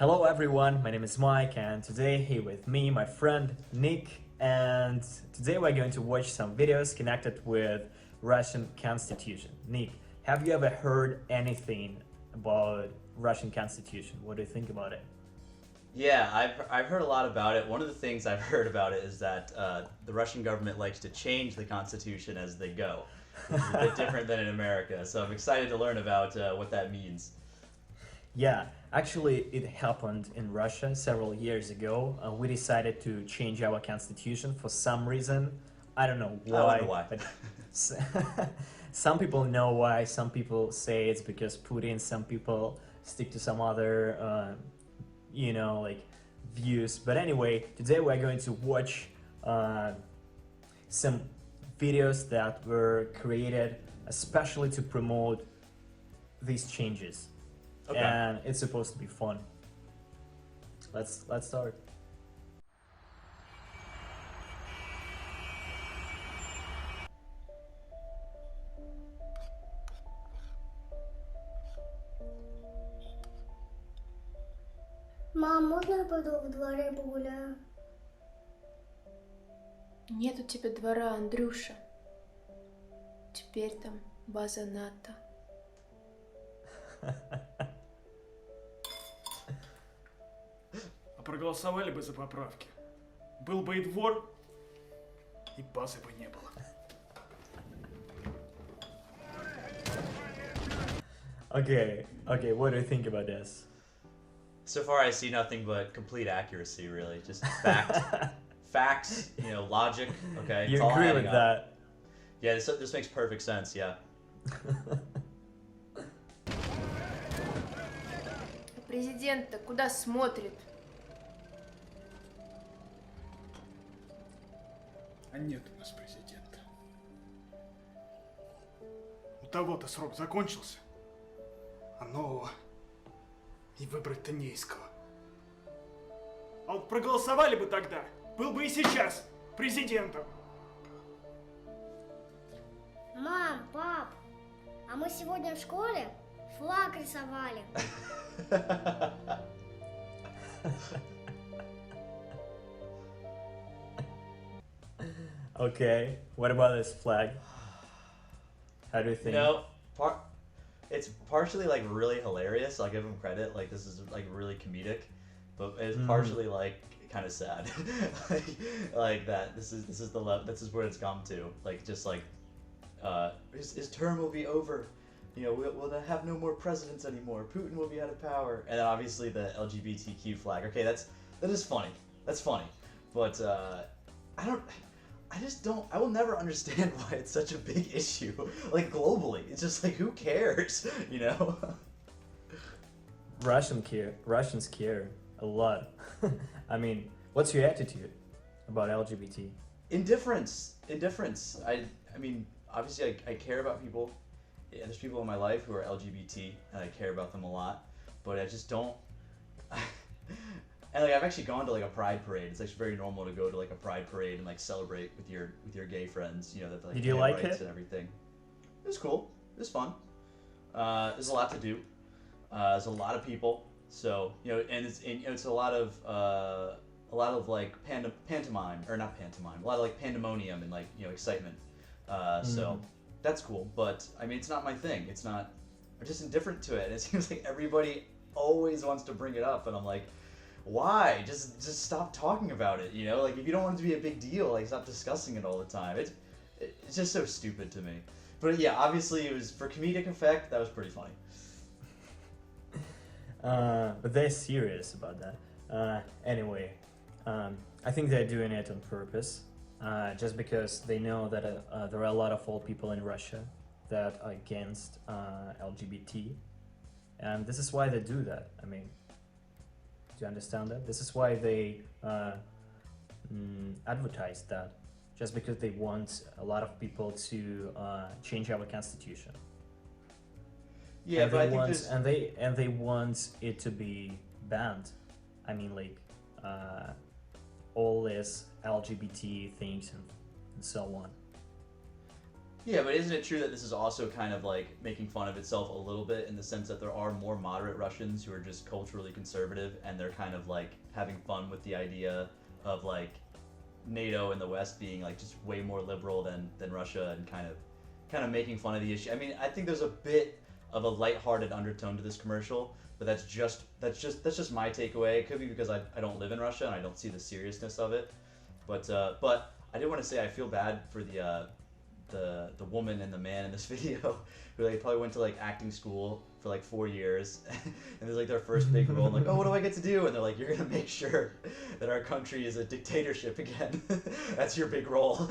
Hello everyone, my name is Mike and today here with me, my friend Nick, and today we're going to watch some videos connected with Russian constitution. Nick, have you ever heard anything about Russian constitution? What do you think about it? Yeah, I've heard a lot about it. One of the things I've heard about it is that the Russian government likes to change the constitution as they go, which is a bit different than in America. So I'm excited to learn about what that means. Yeah, actually it happened in Russia several years ago. We decided to change our constitution for some reason. I don't know why. I wonder why. But some people know why, some people say it's because Putin, some people stick to some other views. But anyway, today we're going to watch some videos that were created especially to promote these changes. Okay. And it's supposed to be fun. Let's start. Мам, можно я пойду в дворе погуляю? Нет у тебя двора, Андрюша. Теперь там база НАТО. А проголосовали бы за поправки. Был бы и двор, и базы бы не было. Okay, what do you think about this? So far I see nothing but complete accuracy, really. Just facts, logic, okay? You it's all agree adding with up. that? Yeah, this makes perfect sense, yeah. Президент-то куда смотрит? А нет у нас президента. У того-то срок закончился, а нового и выбрать-то не из кого. А вот проголосовали бы тогда, был бы и сейчас президентом. Мам, пап, а мы сегодня в школе флаг рисовали. Okay, what about this flag? How do you think? It's partially like really hilarious. I'll give him credit. Like this is like really comedic, but it's partially like kind of sad. like that. This is where it's come to. Like just like his term will be over. We'll have no more presidents anymore. Putin will be out of power. And then obviously the LGBTQ flag. Okay, that is funny. That's funny. But I will never understand why it's such a big issue. Like globally. It's just like, who cares? Russians care a lot. I mean, what's your attitude about LGBT? Indifference. I mean, obviously I care about people. Yeah, there's people in my life who are LGBT, and I care about them a lot, but I just don't. And like I've actually gone to like a pride parade. It's actually very normal to go to like a pride parade and like celebrate with your gay friends. That like Did you gay like rights it? And everything. It was cool. It was fun. There's a lot to do. There's a lot of people. So and it's a lot of like pantomime or not pantomime. A lot of like pandemonium and like excitement. So. That's cool, but I mean, it's not my thing. I'm just indifferent to it. And it seems like everybody always wants to bring it up, and I'm like, why? Just stop talking about it, Like, if you don't want it to be a big deal, like, stop discussing it all the time. It's just so stupid to me. But yeah, obviously it was for comedic effect. That was pretty funny. But they're serious about that. Anyway, I think they're doing it on purpose. Just because they know that there are a lot of old people in Russia that are against LGBT, and this is why they do that. I mean, do you understand that? This is why they advertise that, just because they want a lot of people to change our constitution. Yeah, but I think they want it to be banned. I mean, like all this LGBT things and so on. Yeah, but isn't it true that this is also kind of like making fun of itself a little bit in the sense that there are more moderate Russians who are just culturally conservative and they're kind of like having fun with the idea of like NATO and the West being like just way more liberal than Russia and kind of making fun of the issue. I mean, I think there's a bit of a lighthearted undertone to this commercial, but that's just my takeaway. It could be because I don't live in Russia and I don't see the seriousness of it. But I did want to say I feel bad for the woman and the man in this video who like probably went to like acting school for like 4 years and there's like their first big role and like, oh, what do I get to do? And they're like, you're gonna make sure that our country is a dictatorship again. That's your big role.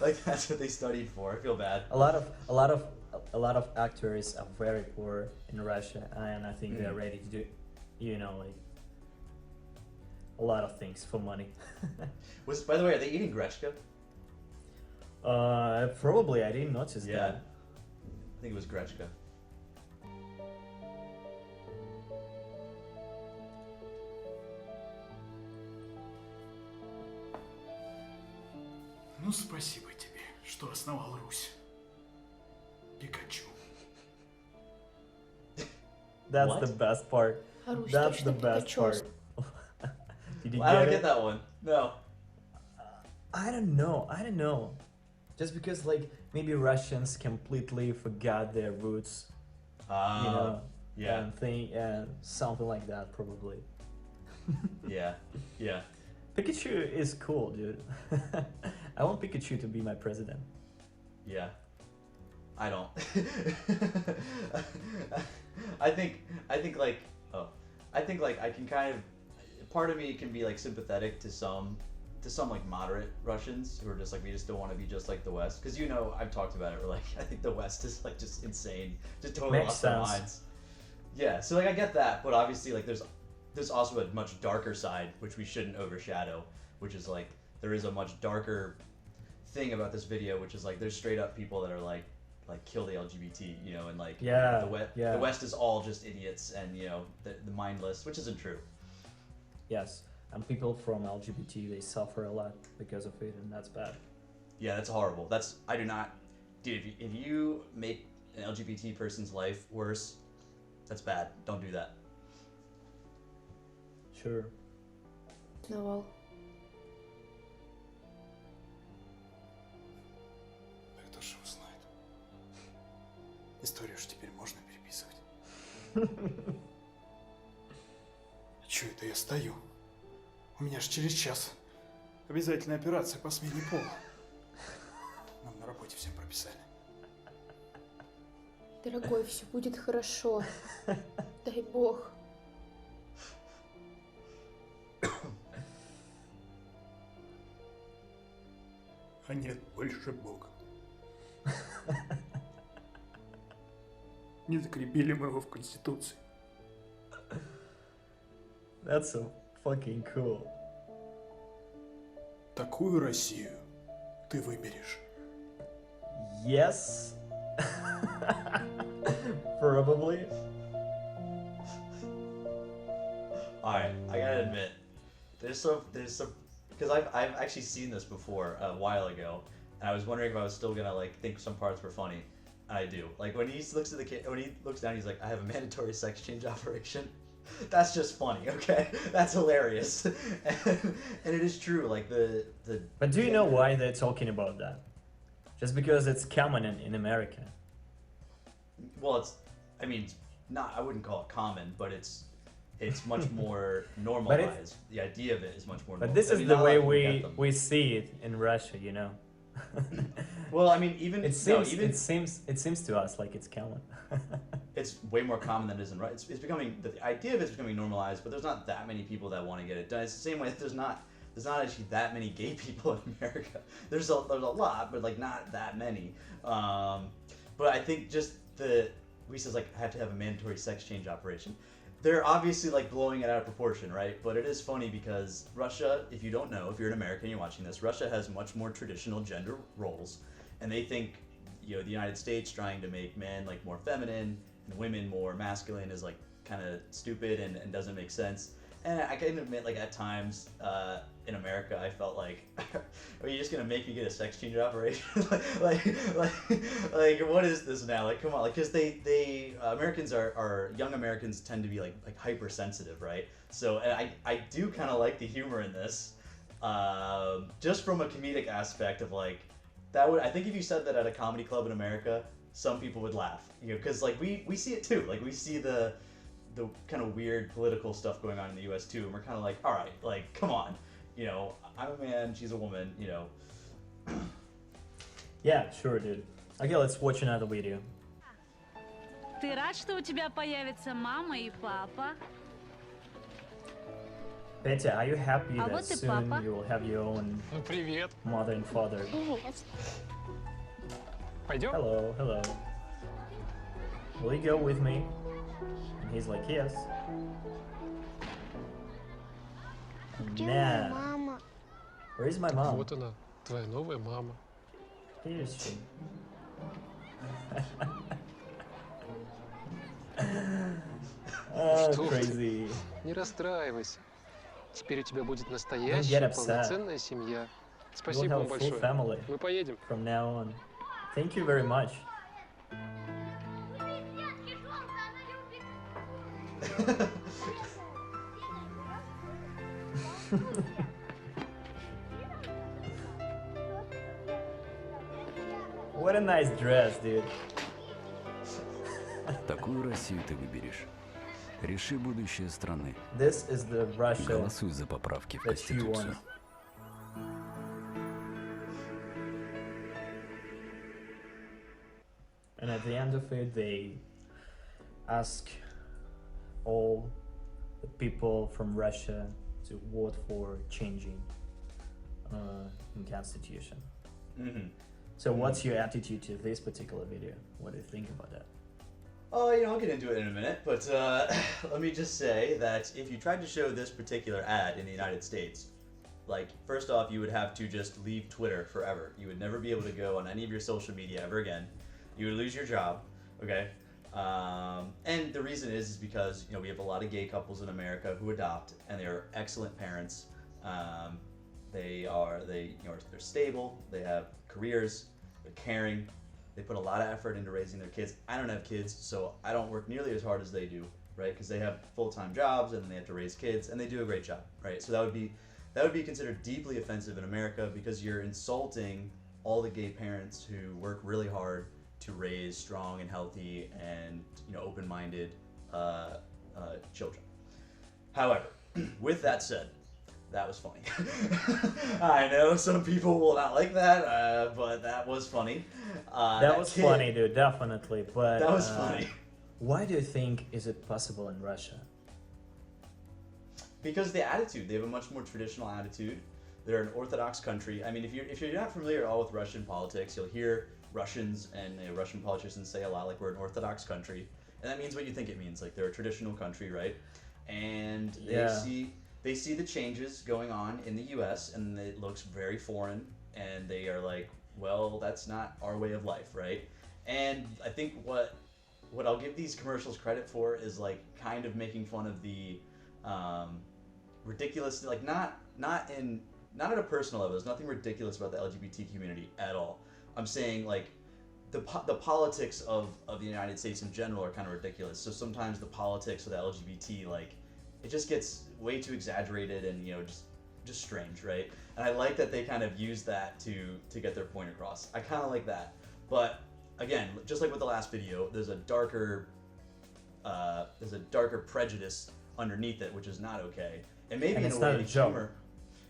Like that's what they studied for. I feel bad. A lot of actors are very poor in Russia, and I think they're ready to do, you know, like a lot of things for money. By the way, are they eating Grechka? Probably. I didn't notice Yeah. that. I think it was Grechka. Ну, спасибо тебе, что основал Русь. Пикачу. That's What? the best part. Русь, That's точно the best Пикачу. part. Did you I don't get get it? that one. No. I don't know. Just because like maybe Russians completely forgot their roots, you know, Yeah. and something like that probably. Yeah. Yeah. Pikachu is cool, dude. I want Pikachu to be my president. Yeah. I don't. I think like I can kind of, part of me can be like sympathetic to some like moderate Russians who are just like, we just don't want to be just like the West, because you know I've talked about it. Where like I think the West is like just insane, just totally Makes lost their sense. minds. Yeah, so like I get that, but obviously like there's also a much darker side which we shouldn't overshadow, which is like there is a much darker thing about this video, which is like there's straight up people that are like kill the LGBT, you know, and like Yeah, the West is all just idiots and you know the mindless, which isn't true. Yes, and people from LGBT, they suffer a lot because of it, and that's bad. Yeah, that's horrible. I do not, dude. If you make an LGBT person's life worse, that's bad. Don't do that. Sure. Основал. Да кто ж его знает. Историю же теперь можно переписывать. Чё это я стою? У меня же через час обязательная операция по смене пола. Нам на работе всем прописали. Дорогой, все будет хорошо. Дай бог. А нет больше Бога. Не закрепили мы его в Конституции. That's so fucking cool. Такую Россию ты выберешь. Yes. Probably. Alright, I gotta admit, there's some, because I've actually seen this before a while ago, and I was wondering if I was still gonna like think some parts were funny, and I do. Like when he looks at the kid, when he looks down, he's like, I have a mandatory sex change operation. That's just funny, okay? That's hilarious. And it is true, like the But do you know why they're talking about that? Just because it's common in America. well, I mean, it's not, I wouldn't call it common, but it's much more normalized. The idea of it is much more But normal. this I is mean, the not a lot way of people get them. we see it in Russia, you know. Well, I mean, even It seems to us like it's common. it's way more common than it is in Russia. It's becoming, the idea of it is becoming normalized, but there's not that many people that want to get it done. It's the same way that there's not actually that many gay people in America. There's a lot, but like not that many. But I think just he says like I have to have a mandatory sex change operation. They're obviously like blowing it out of proportion, right? But it is funny because Russia, if you don't know, if you're an American and you're watching this, Russia has much more traditional gender roles, and they think, you know, the United States trying to make men like more feminine and women more masculine is like kind of stupid and doesn't make sense. And I can admit, like, at times in America, I felt like, are you just gonna make me get a sex change operation? like, what is this now? Like, come on, like, because Americans are young Americans tend to be like hypersensitive, right? So and I do kind of like the humor in this, just from a comedic aspect of like, that would, I think if you said that at a comedy club in America, some people would laugh, you know, because like we see it too, like we see the kind of weird political stuff going on in the US too, and we're kind of like, all right, like, come on, you know, I'm a man, she's a woman, you know. Yeah, sure, dude. Okay, let's watch another video. Ты рад, что у тебя появится мама и папа? Petya, are you happy А that вот и soon папа. you will have your own Ну, привет. mother and father? Пойдем? Hello, hello. Will you go with me? And he's like, yes. Где Nah. мама? Where is my mom? Вот она, твоя новая мама. Here is she. Oh, Что ты? crazy. Не расстраивайся. Теперь у тебя будет get настоящая, upset. полноценная семья. We'll Спасибо have вам a full большое. family Мы поедем. from now on. Thank you very much. What a nice dress, dude. Такую Россию ты выберешь. Реши будущее страны. This is the Russia Голосуй за поправки в that you Конституцию. want. And at the end of it, they ask all the people from Russia to vote for changing in constitution. Mm-hmm. So what's your attitude to this particular video? What do you think about that? Oh, you know, I'll get into it in a minute, but let me just say that if you tried to show this particular ad in the United States, like, first off, you would have to just leave Twitter forever. You would never be able to go on any of your social media ever again. You would lose your job, okay? And the reason is because, you know, we have a lot of gay couples in America who adopt, and they're excellent parents. They're stable, they have careers, they're caring, they put a lot of effort into raising their kids. I don't have kids, so I don't work nearly as hard as they do, right? Because they have full-time jobs and they have to raise kids, and they do a great job, right? So that would be considered deeply offensive in America because you're insulting all the gay parents who work really hard to raise strong and healthy and, you know, open-minded children. However, with that said, that was funny. I know some people will not like that, but that was funny. That was funny, dude, definitely. But That was funny. Why do you think is it possible in Russia? Because the attitude, they have a much more traditional attitude. They're an Orthodox country. I mean, if you're not familiar at all with Russian politics, you'll hear Russians and Russian politicians say a lot like we're an Orthodox country, and that means what you think it means. Like, they're a traditional country, right? And they see the changes going on in the U.S. and it looks very foreign, and they are like, well, that's not our way of life, right? And I think what I'll give these commercials credit for is like kind of making fun of the ridiculous, like not at a personal level. There's nothing ridiculous about the LGBT community at all. I'm saying like the politics of the United States in general are kind of ridiculous. So sometimes the politics of the LGBT, like, it just gets way too exaggerated and, you know, just strange, right? And I like that they kind of use that to get their point across. I kind of like that. But again, just like with the last video, there's a darker prejudice underneath it, which is not okay. And maybe in a way the humor,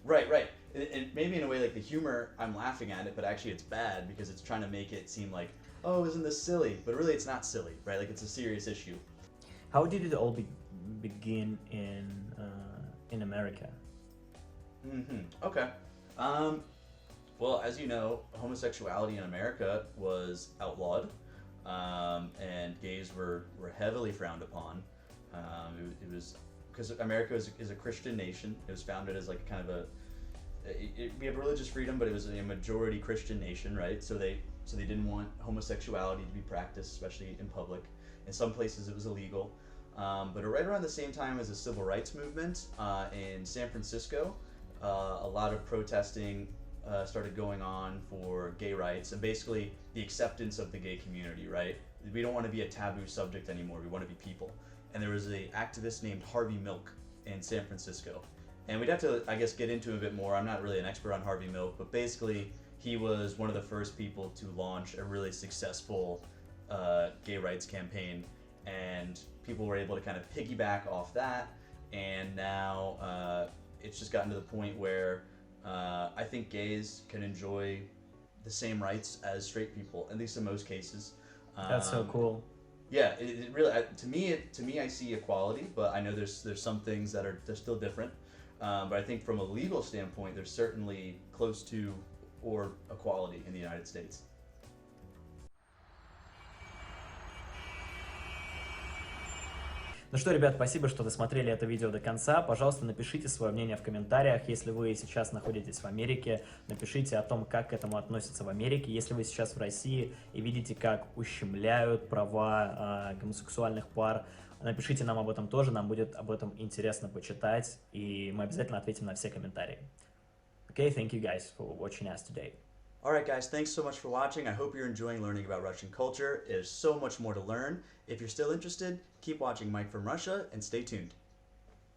right. And maybe in a way like the humor, I'm laughing at it, but actually it's bad because it's trying to make it seem like, oh, isn't this silly? But really, it's not silly, right? Like, it's a serious issue. How did it all begin in America? Okay. Well, as you know, homosexuality in America was outlawed, and gays were heavily frowned upon. It was because America is a Christian nation. It was founded as like kind of we have religious freedom, but it was a majority Christian nation, right? So they didn't want homosexuality to be practiced, especially in public. In some places it was illegal. But right around the same time as the civil rights movement in San Francisco, a lot of protesting started going on for gay rights and basically the acceptance of the gay community, right? We don't want to be a taboo subject anymore, we want to be people. And there was an activist named Harvey Milk in San Francisco. And we'd have to, I guess, get into it a bit more. I'm not really an expert on Harvey Milk, but basically he was one of the first people to launch a really successful gay rights campaign, and people were able to kind of piggyback off that, and now it's just gotten to the point where I think gays can enjoy the same rights as straight people, at least in most cases. That's so cool. Yeah, it really, to me, I see equality, but I know there's some things that they're still different. But I think from a legal standpoint, they're certainly close to or equality in the United States. Ну что, ребят, спасибо, что досмотрели это видео до конца. Пожалуйста, напишите свое мнение в комментариях. Если вы сейчас находитесь в Америке, напишите о том, как к этому относятся в Америке. Если вы сейчас в России и видите, как ущемляют права гомосексуальных пар, напишите нам об этом тоже, нам будет об этом интересно почитать, и мы обязательно ответим на все комментарии. Okay, thank you guys for watching us today. Alright guys, thanks so much for watching. I hope you're enjoying learning about Russian culture. There's so much more to learn. If you're still interested, keep watching Mike from Russia and stay tuned.